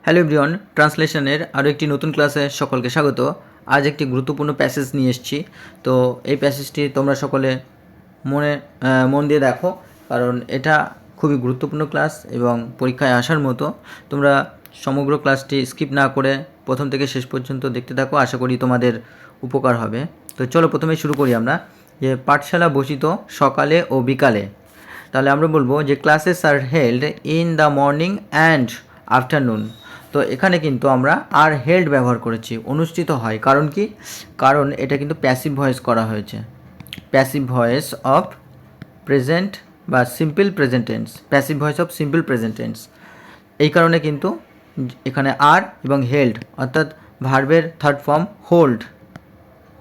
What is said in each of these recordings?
Hello everyone, ট্রান্সলেশনের আরও একটি নতুন ক্লাসে সকলকে স্বাগত। আজ একটি গুরুত্বপূর্ণ প্যাসেজ নিয়ে এসেছি। তো এই প্যাসেজটি তোমরা সকলে মন দিয়ে দেখো, কারণ এটা খুবই গুরুত্বপূর্ণ ক্লাস এবং পরীক্ষায় আসার মতো। তোমরা সমগ্র ক্লাসটি স্কিপ না করে প্রথম থেকে শেষ পর্যন্ত দেখতে থাকো, আশা করি তোমাদের উপকার হবে। তো চলো প্রথমে শুরু করি আমরা, যে পাঠশালা বসিত সকালে ও বিকালে। তাহলে আমরা বলবো যে classes are held in the morning and afternoon. তো এখানে কিন্তু আমরা আর হেল্ড ব্যবহার করেছি, অনুষ্ঠিত হয়। কারণ কি? কারণ এটা কিন্তু প্যাসিভ ভয়েস করা হয়েছে, প্যাসিভ ভয়েস অফ প্রেজেন্ট বা simple present tense, passive voice of simple present tense. এই কারণে কিন্তু এখানে আর এবং হেল্ড অর্থাৎ ভার্বের থার্ড ফর্ম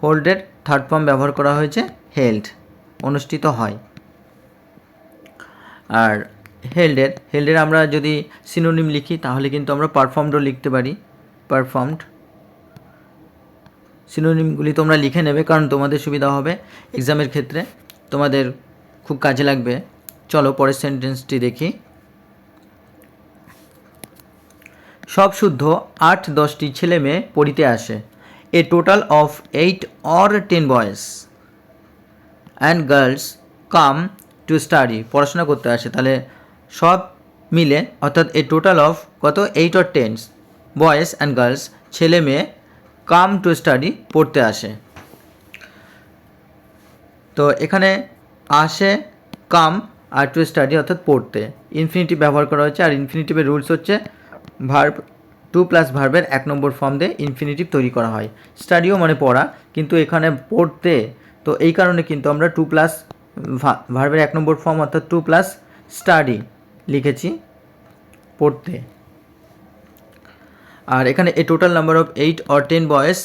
হোল্ডের থার্ড ফর্ম ব্যবহার করা হয়েছে হেল্ড, অনুষ্ঠিত হয়। আর হেল্ডের আমরা যদি সিনোনিম লিখি তাহলে কিন্তু আমরা পারফর্মডও লিখতে পারি, পারফর্মড। সিনোনিমগুলি তোমরা লিখে নেবে, কারণ তোমাদের সুবিধা হবে এক্সামের ক্ষেত্রে, তোমাদের খুব কাজে লাগবে। চলো পরের সেন্টেন্সটি দেখি। সব শুদ্ধ 8-10টি ছেলে মেয়ে পড়িতে আসে। A total of 8 or 10 boys and girls come to study, পড়াশোনা করতে আসে। তাহলে সব মিলে অর্থাৎ এ টোটাল অফ কত, 8 or 10 বয়েজ অ্যান্ড গার্লস, ছেলে মেয়ে কাম টু স্টাডি, পড়তে আসে। তো এখানে আসে, কাম আর টু স্টাডি অর্থাৎ পড়তে, ইনফিনিটিভ ব্যবহার করা হয়েছে। আর ইনফিনিটিভের রুলস হচ্ছে ভার্ব 2 প্লাস ভার্বের 1 নম্বর ফর্ম দিয়ে ইনফিনিটিভ তৈরি করা হয়। স্টাডিও মানে পড়া, কিন্তু এখানে পড়তে, তো এই কারণে কিন্তু আমরা 2 প্লাস ভার্বের 1 নম্বর ফর্ম অর্থাৎ 2 প্লাস স্টাডি লিখেছি, পড়তে। আর এখানে a total number of 8 or 10 boys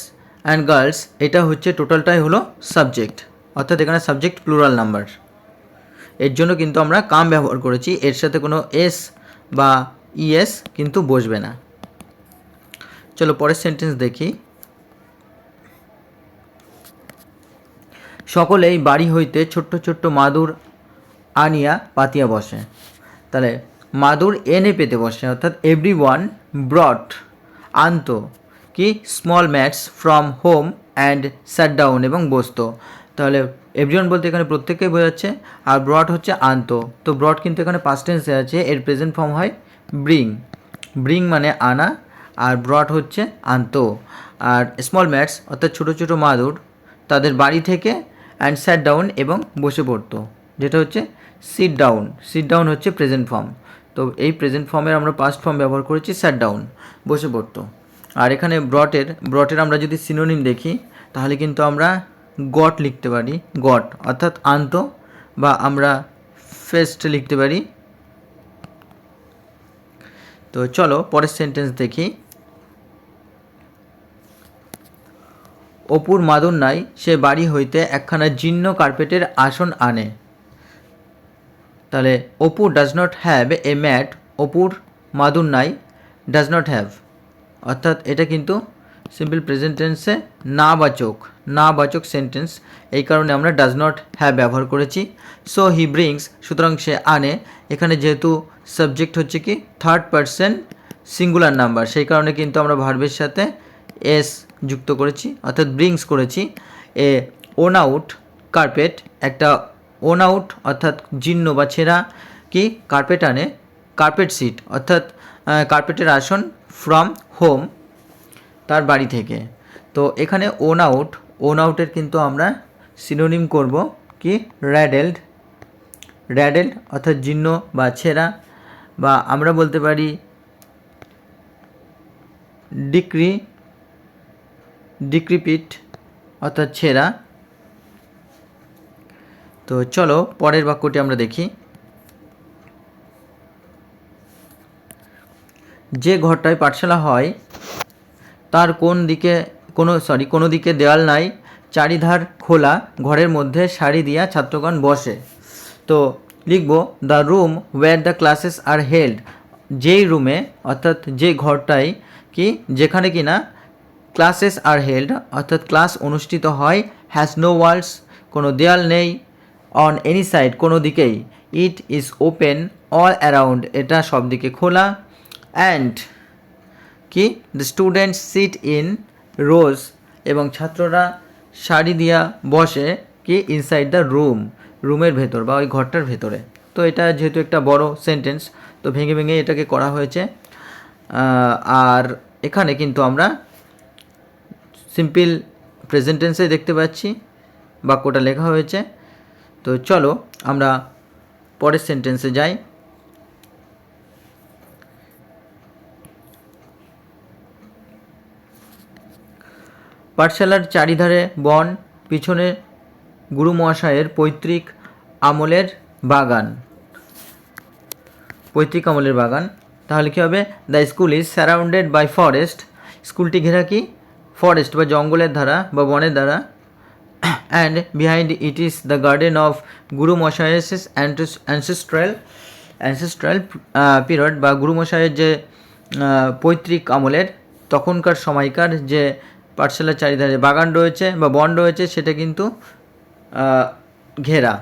and girls, এটা হচ্ছে টোটালটাই হলো সাবজেক্ট, অর্থাৎ এখানে সাবজেক্ট প্লুরাল নাম্বার। এর জন্য কিন্তু আমরা কাম ব্যবহার করেছি, এর সাথে কোনো এস বা ইএস কিন্তু বসবে না। চলো পরের সেন্টেন্স দেখি। সকলেই বাড়ি হইতে ছোট্ট ছোট্ট মাদুর আনিয়া পাতিয়া বসে। তাহলে মাদুর এনে পেতে বসে, অর্থাৎ এভরি ওয়ান ব্রট, আনত কি small mats from home and sat down, এবং বসতো। তাহলে এভরিওয়ান বলতে এখানে প্রত্যেককেই বোঝাচ্ছে, আর ব্রট হচ্ছে আনত। তো ব্রট কিন্তু এখানে পাস্ট টেন্সে আছে, এর প্রেজেন্ট ফর্ম হয় ব্রিং মানে আনা, আর ব্রট হচ্ছে আনত। আর স্মল ম্যাটস অর্থাৎ ছোটো ছোটো মাদুর তাদের বাড়ি থেকে, অ্যান্ড স্যাট ডাউন এবং বসে পড়তো, যেটা হচ্ছে সিট ডাউন হচ্ছে প্রেজেন্ট ফর্ম। তো এই প্রেজেন্ট ফর্মের আমরা পাস্ট ফর্ম ব্যবহার করেছি স্যাট ডাউন, বসে পড়তো। আর এখানে ব্রটের আমরা যদি সিনোনিম দেখি তাহলে কিন্তু আমরা গট লিখতে পারি, গট অর্থাৎ আনত, বা আমরা ফেস্ট লিখতে পারি। তো চলো পরের সেন্টেন্স দেখি। অপুর মাদুর নাই, সে বাড়ি হইতে একখানা জীর্ণ কার্পেটের আসন আনে। তাহলে Apu does not have a mat, অপুর মাদুর নাই, ডাজ নট হ্যাভ, অর্থাৎ এটা কিন্তু সিম্পল প্রেজেন্ট টেন্সে নাবাচক সেন্টেন্স, এই কারণে আমরা ডাজ নট হ্যাভ ব্যবহার করেছি। সো হি ব্রিংস, সুতরাং সে আনে। এখানে যেহেতু সাবজেক্ট হচ্ছে কি থার্ড পারসন সিঙ্গুলার নাম্বার, সেই কারণে কিন্তু আমরা ভার্বের সাথে এস যুক্ত করেছি, অর্থাৎ ব্রিংস করেছি। এ ওন আউট কার্পেট, একটা ওন আউট অর্থাৎ জীর্ণ বা ছেঁড়া কি কার্পেট আনে, কার্পেট সিট অর্থাৎ কার্পেটের আসন, ফ্রম হোম তার বাড়ি থেকে। তো এখানে ওন আউটের কিন্তু আমরা সিনোনিম করব কি র্যাডেলড অর্থাৎ জীর্ণ বা ছেঁড়া, বা আমরা বলতে পারি ডিক্রিপিট অর্থাৎ ছেঁড়া। তো চলো পরের বাক্যটি আমরা দেখি। যে ঘরটায় পাঠশালা হয় তার কোনো দিকে দেওয়াল নাই, চারিধার খোলা, ঘরের মধ্যে সারি দিয়া ছাত্রগণ বসে। তো লিখব the room where the classes are held, যেই রুমে অর্থাৎ যে ঘরটায় কি যেখানে কিনা ক্লাসেস আর হেল্ড অর্থাৎ ক্লাস অনুষ্ঠিত হয়, হ্যাজ নো ওয়ালস, কোনো দেয়াল নেই, অন এনি সাইড, কোনো দিকেই, it is open all around, এটা সব দিকে খোলা, অ্যান্ড কি দ্য স্টুডেন্টস সিট ইন রোজ, এবং ছাত্ররা সারি দিয়া বসে কি ইনসাইড দ্য রুমের ভেতর বা ওই ঘরটার ভেতরে। তো এটা যেহেতু একটা বড় সেন্টেন্স, তো ভেঙে ভেঙে এটাকে করা হয়েছে। আর এখানে কিন্তু আমরা সিম্পল প্রেজেন্ট টেন্সে দেখতে পাচ্ছি বাক্যটা লেখা হয়েছে। তো চলো আমরা পরের সেন্টেন্সে যাই। পাঠশালার চারিধারে বন, পিছনে গুরু মহাশয়ের পৈতৃক আমলের বাগান। পৈতৃক আমলের বাগান, তাহলে কী হবে? The school is surrounded by forest. স্কুলটি ঘেরা কি? ফরেস্ট বা জঙ্গলের দ্বারা বা বনের দ্বারা। And behind it is the garden of গুরু মশাইয়ের অ্যানসেস্ট্রাল পিরিয়ড, বা গুরু মশাইয়ের যে পৈতৃক আমলের তখনকার সময়কার যে পাঠশালার চারিধারে বাগান রয়েছে বা বন রয়েছে সেটা কিন্তু ঘেরা।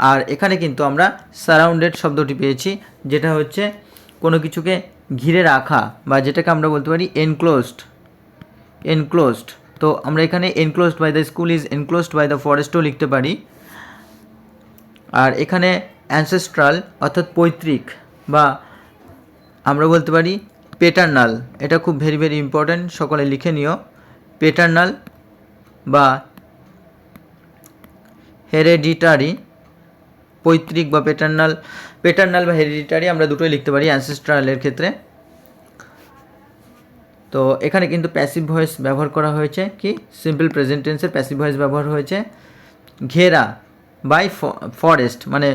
আর এখানে কিন্তু আমরা সারাউন্ডেড শব্দটি পেয়েছি, যেটা হচ্ছে কোনো কিছুকে ঘিরে রাখা, বা যেটাকে আমরা বলতে পারি এনক্লোজড। তো আমরা এখানে enclosed by the school is enclosed by the ফরেস্টও লিখতে পারি। আর এখানে অ্যানসেস্ট্রাল অর্থাৎ পৈতৃক, বা আমরা বলতে পারি পেটার্নাল, এটা খুব ভেরি ভেরি ইম্পর্ট্যান্ট, সকলে লিখে নিও। পেটার্নাল বা হেরেডিটারি, পৈতৃক বা পেটার্নাল বা হেরিডিটারি আমরা দুটোই লিখতে পারি অ্যানসেস্ট্রালের ক্ষেত্রে। তো এখানে কিন্তু প্যাসিভ ভয়েস ব্যবহার করা হয়েছে, কি সিম্পল প্রেজেন্ট টেন্সের প্যাসিভ ভয়েস ব্যবহার হয়েছে। ঘেরা বাই ফরেস্ট, মানে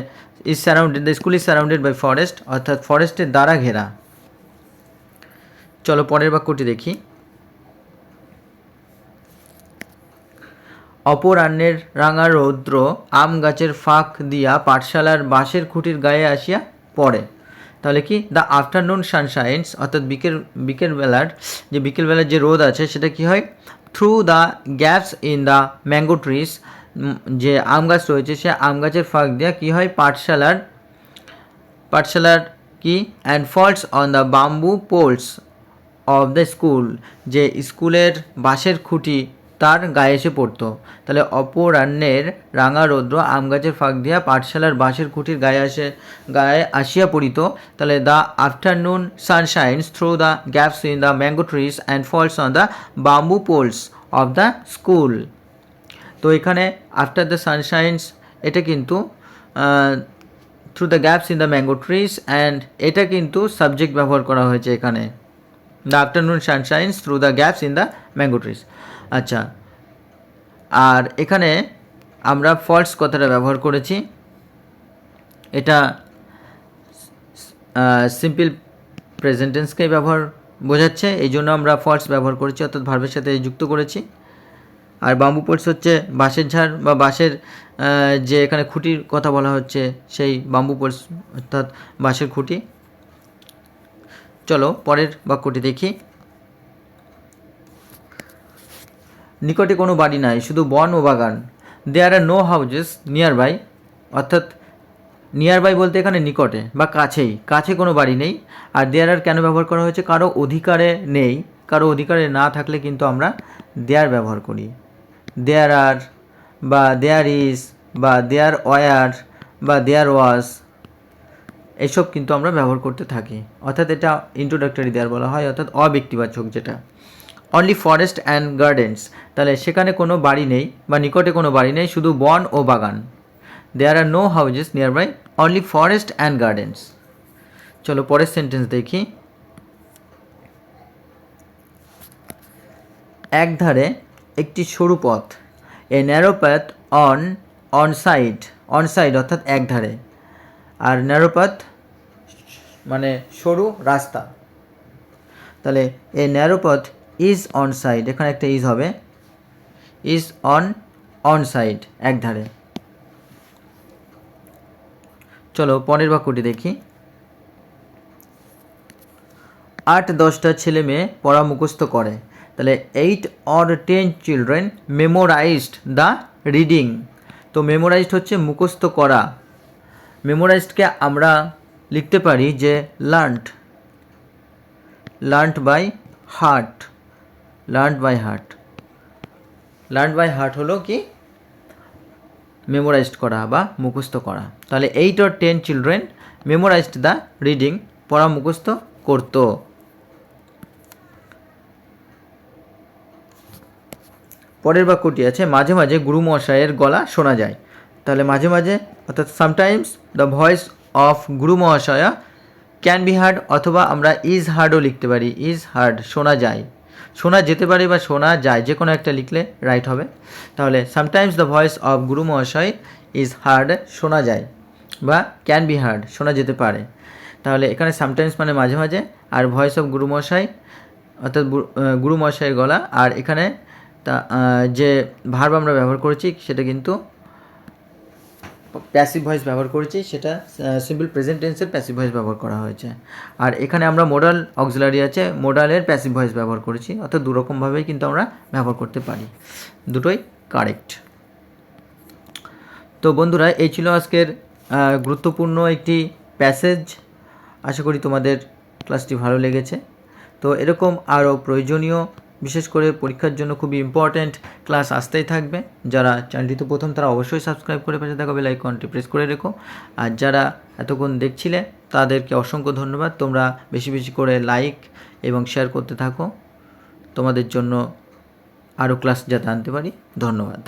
is surrounded, the school is surrounded by forest, অর্থাৎ ফরেস্টের দ্বারা ঘেরা। চলো পরের বাক্যটি দেখি। অপরাহ্নের রাঙা রৌদ্র আম গাছের ফাঁক দিয়া পাঠশালার বাঁশের খুঁটির গায়ে আসিয়া পড়ে। তাহলে কি দ্য আফটারনুন সানশাইন্স, অর্থাৎ বিকেলবেলার যে রোদ আছে সেটা কি হয়? Through the gaps in the mango trees, যে আম গাছ রয়েছে সে আম গাছের ফাঁক দিয়া কী হয়? পাঠশালার কি and falls on the bamboo poles of the school, যে স্কুলের বাঁশের খুঁটি তার গায়ে এসে পড়তো। তাহলে অপরাহ্নের রাঙা রৌদ্র আম গাছের ফাঁক দিয়া পাঠশালার বাঁশের খুঁটির গায়ে আসিয়া পড়িত। তাহলে the afternoon sunshines through the gaps in the mango trees and falls on the bamboo poles of the school. তো এখানে আফটার দ্য সানশাইন্স, এটা কিন্তু through the gaps in the mango trees, and এটা কিন্তু সাবজেক্ট ব্যবহার করা হয়েছে এখানে, the afternoon sunshines through the gaps in the mango trees. আচ্ছা, আর এখানে আমরা ফলস কথাটা ব্যবহার করেছি, এটা সিম্পল প্রেজেন্ট টেন্সকেই বোঝাচ্ছে, এই জন্য আমরা ফলস ব্যবহার করেছি, অর্থাৎ ভার্বের সাথে যুক্ত করেছি। আর বাম্বু পোলস হচ্ছে বাঁশের ঝাড় বা বাঁশের যে এখানে খুঁটির কথা বলা হচ্ছে সেই বাম্বু পোলস, অর্থাৎ বাঁশের খুঁটি। চলো পরের বাক্যটি দেখি। নিকটে কোনো বাড়ি নাই, শুধু বন ও বাগান। There are no houses near by, অর্থাৎ নিয়ার বাই বলতে এখানে নিকটে বা কাছে কোনো বাড়ি নেই। আর দেয়ার আর কেন ব্যবহার করা হয়েছে? কারো অধিকারে নেই, কারো অধিকারে না থাকলে কিন্তু আমরা দেয়ার ব্যবহার করি। দেয়ার আর বা দেয়ার ইজ বা দেয়ার ওয়ার বা দেয়ার ওয়াজ, এইসব কিন্তু আমরা ব্যবহার করতে থাকি, অর্থাৎ এটা ইন্ট্রোডাক্টরি দেয়ার বলা হয়, অর্থাৎ অব্যক্তিবাচক যেটা। অনলি ফরেস্ট অ্যান্ড গার্ডেন্স, তাহলে সেখানে কোনো বাড়ি নেই বা নিকটে কোনো বাড়ি নেই, শুধু বন ও বাগান। There are no houses nearby, only forest and gardens. চলো পরের সেন্টেন্স দেখি। একধারে একটি সরু পথ, a narrow path on side অর্থাৎ একধারে, আর ন্যারো পাথ মানে সরু রাস্তা। তাহলে a narrow path is on side, এখানে একটা ইজ হবে, ইজ অন সাইড একধারে। চলো পরের বাক্যটি দেখি। 8-10টা ছেলে মেয়ে পড়া মুখস্থ করে, তাহলে 8 or 10 children memorised the reading. তো মেমোরাইজড হচ্ছে মুখস্থ করা, মেমোরাইজডকে আমরা লিখতে পারি যে learned by heart, learned by heart. Learn by heart হলো কি মেমোরাইজড করা বা মুখস্থ করা। তাহলে 8 or 10 children memorised the reading, পড়া মুখস্থ করতো। পরের বাক্যটি আছে মাঝে মাঝে গুরুমহাশয়ের গলা শোনা যায়। তাহলে মাঝে মাঝে অর্থাৎ sometimes the voice of gurumahashaya can be heard, অথবা আমরা ইজ হার্ডও লিখতে পারি। ইজ হার্ড শোনা যায়, শোনা যেতে পারে বা শোনা যায়, যে কোনো একটা লিখলে রাইট হবে। তাহলে sometimes the voice of gurumahashay is hard শোনা যায়, বা ক্যান বি হার্ড শোনা যেতে পারে। তাহলে এখানে সামটাইমস মানে মাঝে মাঝে, আর ভয়েস অফ গুরুমহাশয় অর্থাৎ গুরুমহাশয়ের গলা, আর এখানে তা যে ভার্ব আমরা ব্যবহার করেছি সেটা কিন্তু প্যাসিভ ভয়েস ব্যবহার করেছি, সেটা সিম্পল প্রেজেন্ট টেন্সের প্যাসিভ ভয়েস ব্যবহার করা হয়েছে। আর এখানে আমরা মোডাল অক্সিলারি আছে, মোডালের প্যাসিভ ভয়েস ব্যবহার করেছি। অর্থাৎ দুরকমভাবেই কিন্তু আমরা ব্যবহার করতে পারি, দুটোই কারেক্ট। তো বন্ধুরা, এই ছিল আজকের গুরুত্বপূর্ণ একটি প্যাসেজ। আশা করি তোমাদের ক্লাসটি ভালো লেগেছে। তো এরকম আরও প্রয়োজনীয়, বিশেষ করে পরীক্ষার জন্য খুবই ইম্পর্ট্যান্ট ক্লাস আসতেই থাকবে। যারা চ্যানেলটি প্রথম তারা অবশ্যই সাবস্ক্রাইব করে পাশে থাকা বেল আইকনটি প্রেস করে রেখো। আর যারা এতক্ষণ দেখছিলে তাদেরকে অসংখ্য ধন্যবাদ। তোমরা বেশি বেশি করে লাইক এবং শেয়ার করতে থাকো, তোমাদের জন্য আরও ক্লাস যাতে আনতে পারি। ধন্যবাদ।